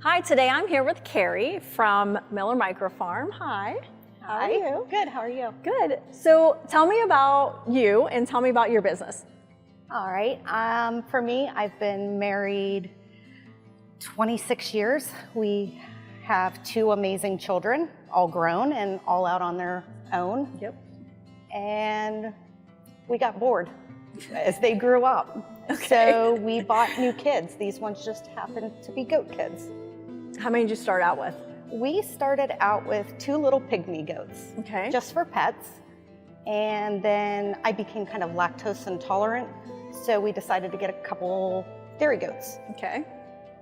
Hi, today I'm here with Carrie from Miller Micro Farm. Hi. How are you? Good, how are you? Good. So tell me about you and tell me about your business. All right, for me, I've been married 26 years. We have two amazing children, all grown and all out on their own. Yep. And we got bored as they grew up. Okay. So we bought new kids. These ones just happened to be goat kids. How many did you start out with? We started out with two little pygmy goats, Okay. just for pets. And then I became kind of lactose intolerant, so we decided to get a couple dairy goats. Okay.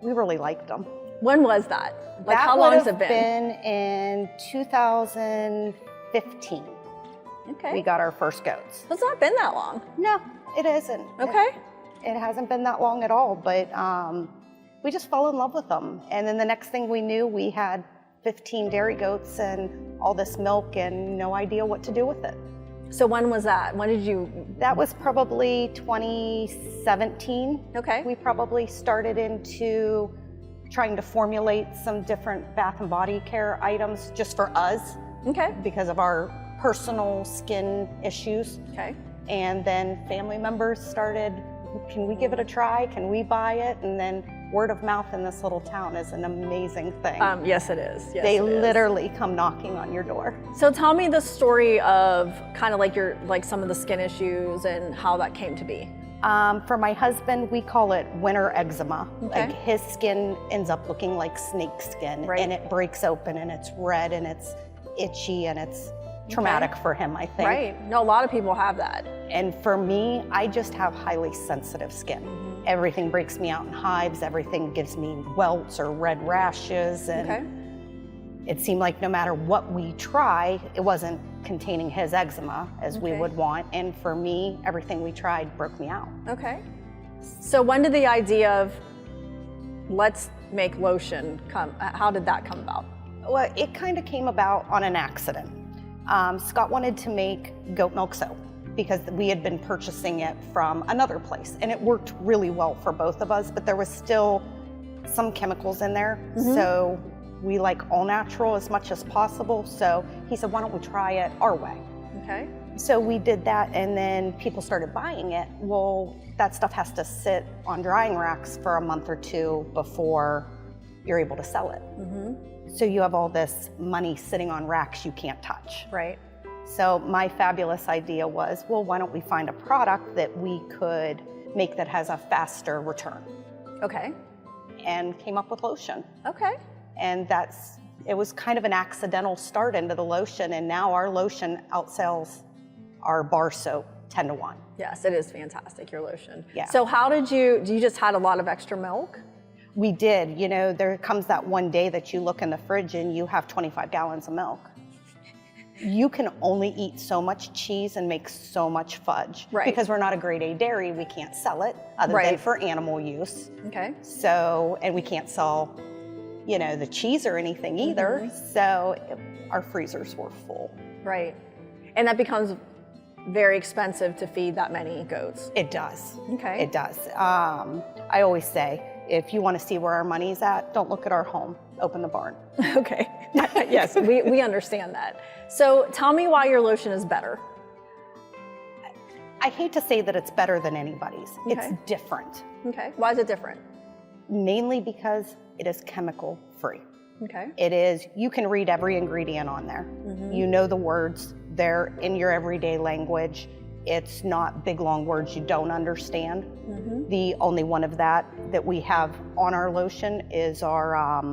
We really liked them. When was that? Like how long has it been? In 2015. Okay. We got our first goats. It's not been that long. No, it isn't. Okay. It hasn't been that long at all, but we just fell in love with them. And then the next thing we knew, we had 15 dairy goats and all this milk and no idea what to do with it. So when was that? When did you? That was probably 2017. Okay. We probably started into trying to formulate some different bath and body care items just for us Okay. because of our personal skin issues. Okay. And then family members started, can we give it a try? Can we buy it? And then word of mouth in this little town is an amazing thing. Yes, it is. Yes, they it is. literally come knocking on your door. So tell me the story of kind of like some of the skin issues and how that came to be. For my husband, we call it winter eczema. Okay. Like his skin ends up looking like snake skin, Right. and it breaks open and it's red and it's itchy and it's traumatic for him, I think. Right. No, a lot of people have that. And for me, I just have highly sensitive skin. Everything breaks me out in hives, everything gives me welts or red rashes, and Okay. it seemed like no matter what we try, it wasn't containing his eczema as we Okay. would want. And for me, everything we tried broke me out. Okay. So when did the idea of let's make lotion come? How did that come about? Well, it kind of came about on an accident. Scott wanted to make goat milk soap because we had been purchasing it from another place, and it worked really well for both of us, but there was still some chemicals in there. So we like all natural as much as possible. So he said, why don't we try it our way? Okay. So we did that, and then people started buying it. Well, that stuff has to sit on drying racks for a month or two before you're able to sell it. So you have all this money sitting on racks you can't touch. Right. So my fabulous idea was, well, why don't we find a product that we could make that has a faster return? Okay. And came up with lotion. Okay. And it was kind of an accidental start into the lotion, and now our lotion outsells our bar soap 10 to 1. Yes, it is fantastic, your lotion. Yeah. So how do you just had a lot of extra milk? We did. You know, there comes that one day that you look in the fridge and you have 25 gallons of milk. You can only eat so much cheese and make so much fudge. Right. Because we're not a grade A dairy, we can't sell it other than Right. for animal use. Okay. So, and we can't sell, you know, the cheese or anything either. So our freezers were full. Right. And that becomes very expensive to feed that many goats. It does. Okay. It does. I always say, if you want to see where our money's at, don't look at our home, open the barn. Okay. Yes, we understand that. So tell me why your lotion is better. I hate to say that it's better than anybody's. It's Okay. different. Okay. Why is it different? Mainly because it is chemical free. Okay. It is, you can read every ingredient on there. You know the words, they're in your everyday language. It's not big long words you don't understand. The only one of that we have on our lotion is our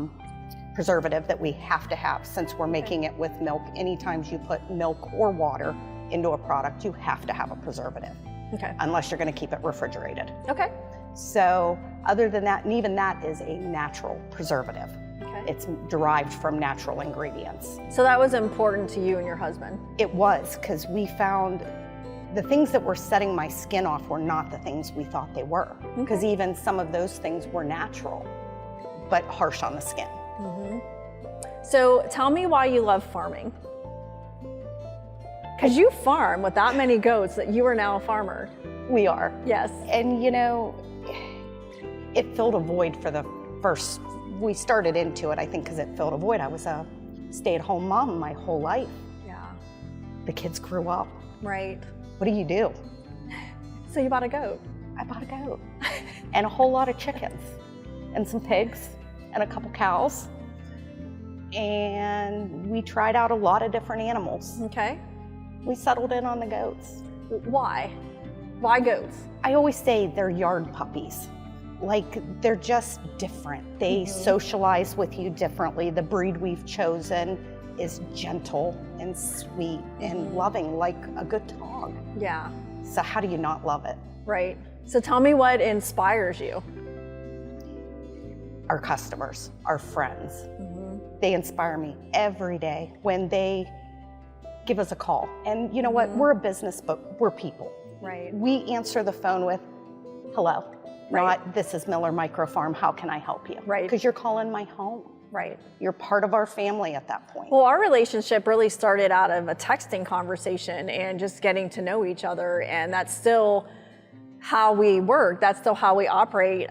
preservative that we have to have since we're making it with milk. Anytime you put milk or water into a product, you have to have a preservative Okay. unless you're going to keep it refrigerated. Okay. So other than that, and even that is a natural preservative. Okay. It's derived from natural ingredients. So that was important to you and your husband. It was, because we found the things that were setting my skin off were not the things we thought they were. Because even some of those things were natural, but harsh on the skin. So tell me why you love farming. Because you farm with that many goats that you are now a farmer. We are. Yes. And you know, it filled a void for the first we started into it, I think, because it filled a void. I was a stay-at-home mom my whole life. Yeah. The kids grew up. Right. What do you do? So you bought a goat. I bought a goat and a whole lot of chickens and some pigs and a couple cows. And we tried out a lot of different animals. Okay. We settled in on the goats. Why? Why goats? I always say they're yard puppies. Like, they're just different. They socialize with you differently. The breed we've chosen is gentle and sweet and loving, like a good dog. Yeah. So how do you not love it? Right. So tell me what inspires you. Our customers, our friends, they inspire me every day when they give us a call. And you know what? We're a business, but we're people. Right. We answer the phone with, hello, Right. not this is Miller Micro Farm, how can I help you? Right. Because you're calling my home. Right. You're part of our family at that point. Well, our relationship really started out of a texting conversation and just getting to know each other. And that's still how we work. That's still how we operate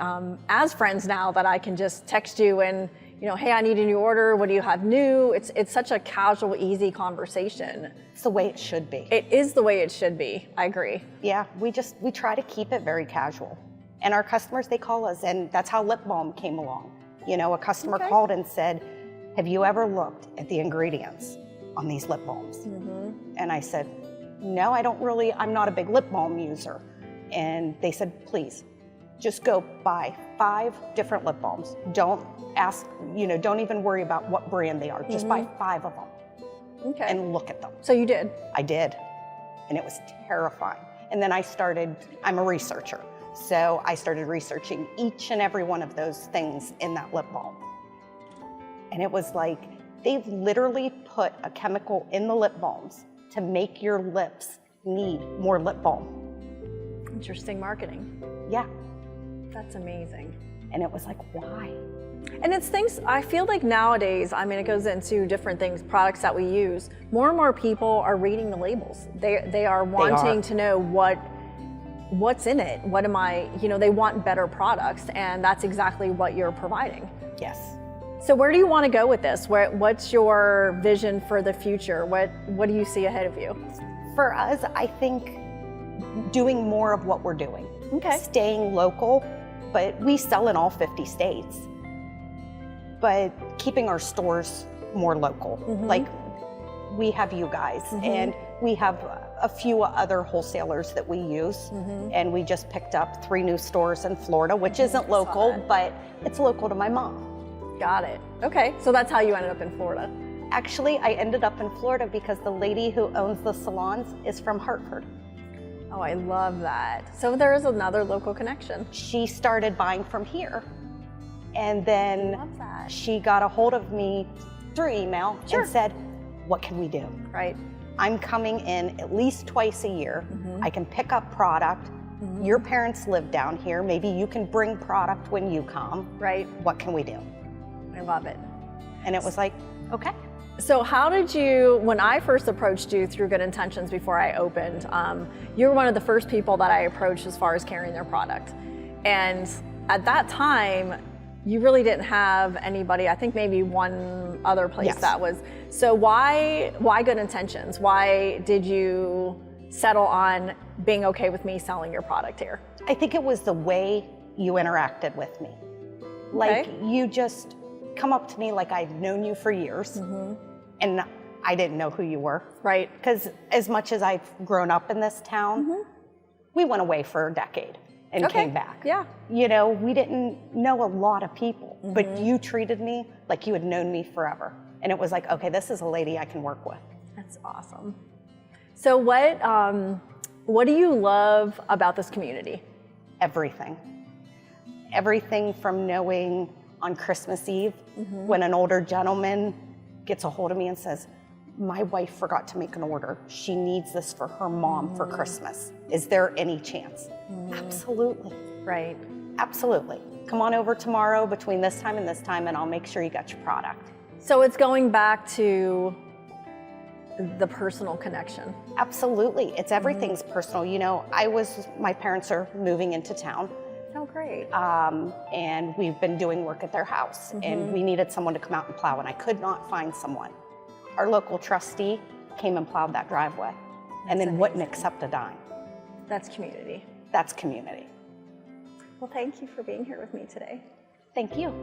as friends now, that I can just text you and, you know, hey, I need a new order. What do you have new? It's such a casual, easy conversation. It's the way it should be. It is the way it should be. I agree. Yeah, we try to keep it very casual. And our customers, they call us, and that's how lip balm came along. You know, a customer called and said, have you ever looked at the ingredients on these lip balms? And I said, no, I don't really, I'm not a big lip balm user. And they said, please, just go buy 5 different lip balms. Don't ask, you know, don't even worry about what brand they are. Just buy 5 of them Okay. and look at them. So you did. I did, and it was terrifying. And then I'm a researcher. So I started researching each and every one of those things in that lip balm. And it was like, they've literally put a chemical in the lip balms to make your lips need more lip balm. Interesting marketing. Yeah. That's amazing. And it was like, why? And it's things, I feel like nowadays, I mean, it goes into different things, products that we use. More and more people are reading the labels. They are wanting to know what's in it. What am I, you know, they want better products, and that's exactly what you're providing. Yes. So where do you want to go with this? What's your vision for the future? What do you see ahead of you? For us, I think doing more of what we're doing. Okay. Staying local, but we sell in all 50 states. But keeping our stores more local. Like, we have you guys, and we have a few other wholesalers that we use, and we just picked up 3 new stores in Florida, which isn't local, but it's local to my mom. Got it. Okay, so that's how you ended up in Florida. Actually, I ended up in Florida because the lady who owns the salons is from Hartford. Oh, I love that. So there is another local connection. She started buying from here, and then Love that. she got a hold of me through email and said, what can we do? Right. I'm coming in at least twice a year. I can pick up product. Your parents live down here. Maybe you can bring product when you come. Right. What can we do? I love it. And it was like, okay. So how did you, when I first approached you through Good Intentions before I opened, you were one of the first people that I approached as far as carrying their product. And at that time, you really didn't have anybody, I think maybe one other place that was. So why Good Intentions? Why did you settle on being okay with me selling your product here? I think it was the way you interacted with me. Like, you just come up to me like I'd known you for years, and I didn't know who you were. Right. Because as much as I've grown up in this town, we went away for a decade and came back. Yeah. You know, we didn't know a lot of people, but you treated me like you had known me forever. And it was like, okay, this is a lady I can work with. That's awesome. So what do you love about this community? Everything. Everything from knowing on Christmas Eve when an older gentleman gets a hold of me and says, my wife forgot to make an order. She needs this for her mom for Christmas. Is there any chance? Absolutely. Right. Absolutely. Come on over tomorrow between this time and I'll make sure you got your product. So it's going back to the personal connection. Absolutely. It's everything's personal. You know, my parents are moving into town Oh, great. And we've been doing work at their house, and we needed someone to come out and plow, and I could not find someone. Our local trustee came and plowed that driveway, and then wouldn't accept a dime. That's community. That's community. Well, thank you for being here with me today. Thank you.